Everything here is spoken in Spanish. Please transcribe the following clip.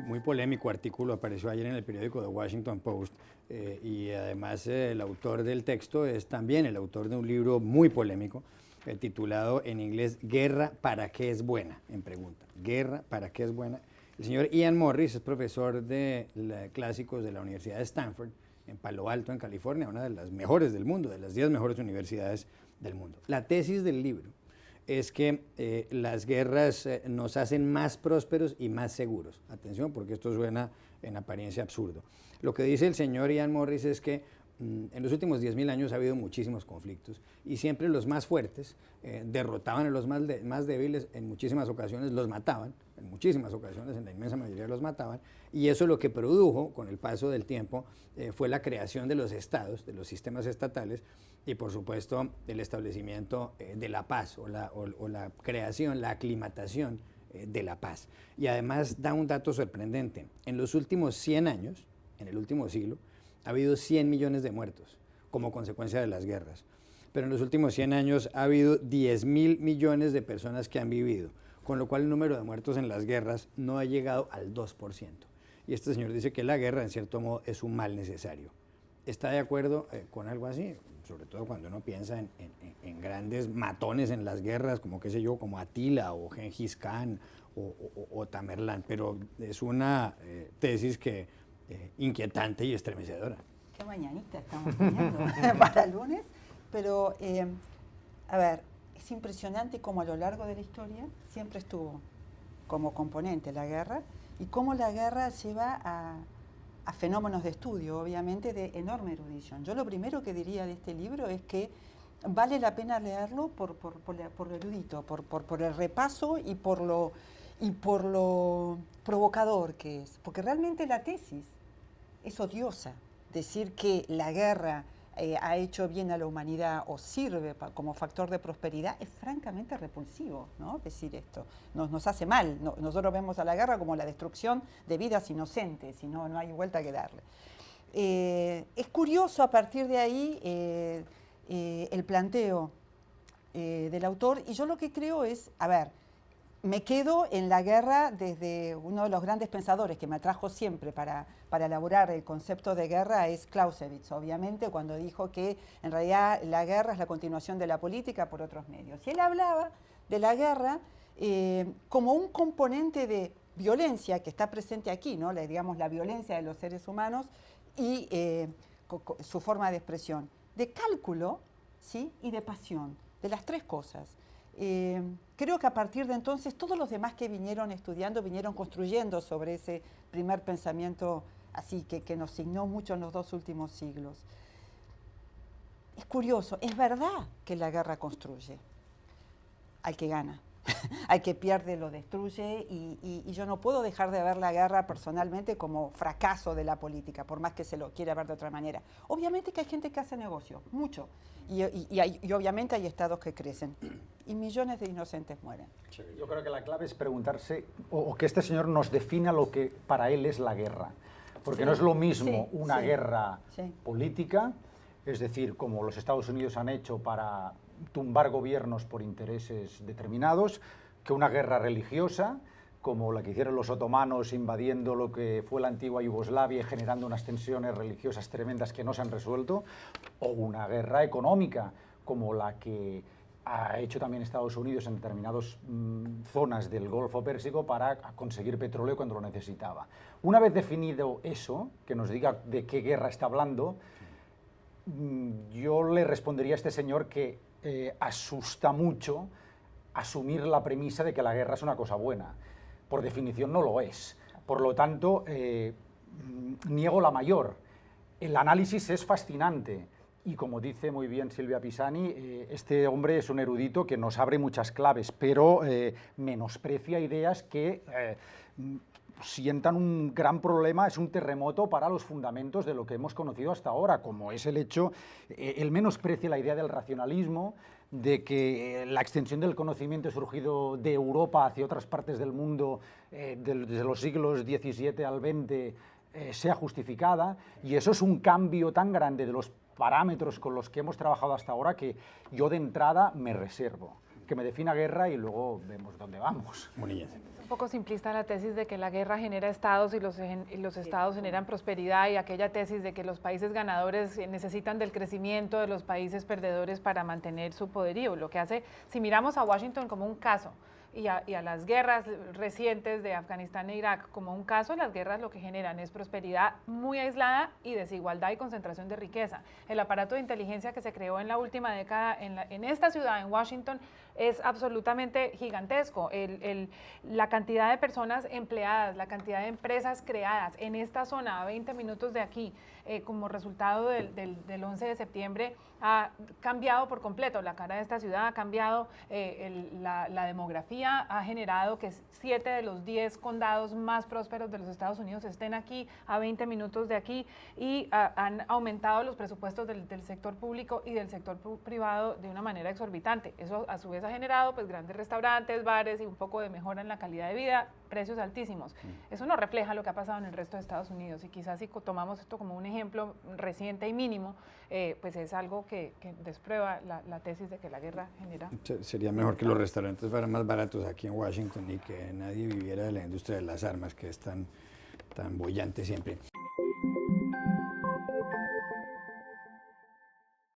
Muy polémico artículo apareció ayer en el periódico The Washington Post y además el autor del texto es también el autor de un libro muy polémico titulado en inglés Guerra, ¿para qué es buena? En pregunta. Guerra, ¿para qué es buena? El señor Ian Morris es profesor de clásicos de la Universidad de Stanford en Palo Alto, en California, una de las mejores del mundo, de las 10 mejores universidades del mundo. La tesis del libro es que las guerras nos hacen más prósperos y más seguros. Atención, porque esto suena en apariencia absurdo. Lo que dice el señor Ian Morris es que en los últimos 10.000 años ha habido muchísimos conflictos y siempre los más fuertes derrotaban a los más débiles, en muchísimas ocasiones los mataban, en muchísimas ocasiones, en la inmensa mayoría los mataban, y eso lo que produjo con el paso del tiempo fue la creación de los estados, de los sistemas estatales, y por supuesto el establecimiento de la paz o la creación, la aclimatación de la paz. Y además da un dato sorprendente. En los últimos 100 años, en el último siglo, ha habido 100 millones de muertos como consecuencia de las guerras. Pero en los últimos 100 años ha habido 10.000 millones de personas que han vivido, con lo cual el número de muertos en las guerras no ha llegado al 2%. Y este señor dice que la guerra, en cierto modo, es un mal necesario. ¿Está de acuerdo con algo así? Sobre todo cuando uno piensa en grandes matones en las guerras, como qué sé yo, como Atila o Gengis Khan o Tamerlán, pero es una tesis que inquietante y estremecedora. Qué mañanita estamos teniendo para el lunes, pero a ver, es impresionante cómo a lo largo de la historia siempre estuvo como componente la guerra y cómo la guerra lleva a fenómenos de estudio, obviamente, de enorme erudición. Yo lo primero que diría de este libro es que vale la pena leerlo por lo erudito, por el repaso y por lo provocador que es, porque realmente la tesis es odiosa. Decir que la guerra ha hecho bien a la humanidad o sirve como factor de prosperidad es francamente repulsivo, ¿no? Decir esto nos hace mal. Nosotros vemos a la guerra como la destrucción de vidas inocentes y no hay vuelta que darle. Es curioso a partir de ahí el planteo del autor, y yo lo que creo es, a ver, me quedo en la guerra desde uno de los grandes pensadores que me atrajo siempre para elaborar el concepto de guerra es Clausewitz, obviamente, cuando dijo que en realidad la guerra es la continuación de la política por otros medios. Y él hablaba de la guerra como un componente de violencia que está presente aquí, ¿no? Digamos, la violencia de los seres humanos y su forma de expresión, de cálculo, ¿sí? Y de pasión, de las tres cosas. Creo que a partir de entonces todos los demás que vinieron estudiando, vinieron construyendo sobre ese primer pensamiento así que nos signó mucho en los 2 últimos siglos. Es curioso, es verdad que la guerra construye al que gana. Al que pierde lo destruye y yo no puedo dejar de ver la guerra personalmente como fracaso de la política, por más que se lo quiera ver de otra manera. Obviamente que hay gente que hace negocio, mucho, y obviamente hay estados que crecen y millones de inocentes mueren. Yo creo que la clave es preguntarse, o que este señor nos defina lo que para él es la guerra, porque no es lo mismo una guerra política, es decir, como los Estados Unidos han hecho para tumbar gobiernos por intereses determinados, que una guerra religiosa, como la que hicieron los otomanos invadiendo lo que fue la antigua Yugoslavia y generando unas tensiones religiosas tremendas que no se han resuelto, o una guerra económica, como la que ha hecho también Estados Unidos en determinadas zonas del Golfo Pérsico para conseguir petróleo cuando lo necesitaba. Una vez definido eso, que nos diga de qué guerra está hablando, yo le respondería a este señor que asusta mucho asumir la premisa de que la guerra es una cosa buena. Por definición no lo es. Por lo tanto, niego la mayor. El análisis es fascinante y, como dice muy bien Silvia Pisani, este hombre es un erudito que nos abre muchas claves, pero menosprecia ideas que sientan un gran problema, es un terremoto para los fundamentos de lo que hemos conocido hasta ahora, como es el hecho, él menosprecia la idea del racionalismo, de que la extensión del conocimiento surgido de Europa hacia otras partes del mundo desde los siglos XVII al XX sea justificada, y eso es un cambio tan grande de los parámetros con los que hemos trabajado hasta ahora que yo de entrada me reservo. que me defina guerra y luego vemos dónde vamos. Munilla. Un poco simplista la tesis de que la guerra genera estados y los estados generan prosperidad, y aquella tesis de que los países ganadores necesitan del crecimiento de los países perdedores para mantener su poderío. Lo que hace, si miramos a Washington como un caso y a las guerras recientes de Afganistán e Irak como un caso, las guerras lo que generan es prosperidad muy aislada y desigualdad y concentración de riqueza. El aparato de inteligencia que se creó en la última década en esta ciudad, en Washington, es absolutamente gigantesco. La cantidad de personas empleadas, la cantidad de empresas creadas en esta zona a 20 minutos de aquí, como resultado del 11 de septiembre, ha cambiado por completo la cara de esta ciudad, ha cambiado la demografía, ha generado que 7 de los 10 condados más prósperos de los Estados Unidos estén aquí, a 20 minutos de aquí, y han aumentado los presupuestos del sector público y del sector privado de una manera exorbitante. Eso a su vez ha generado pues grandes restaurantes, bares y un poco de mejora en la calidad de vida, precios altísimos. Eso no refleja lo que ha pasado en el resto de Estados Unidos, y quizás si tomamos esto como un ejemplo reciente y mínimo, pues es algo que desprueba la tesis de que la guerra genera. Sería mejor que los restaurantes fueran más baratos aquí en Washington y que nadie viviera de la industria de las armas, que es tan boyante siempre.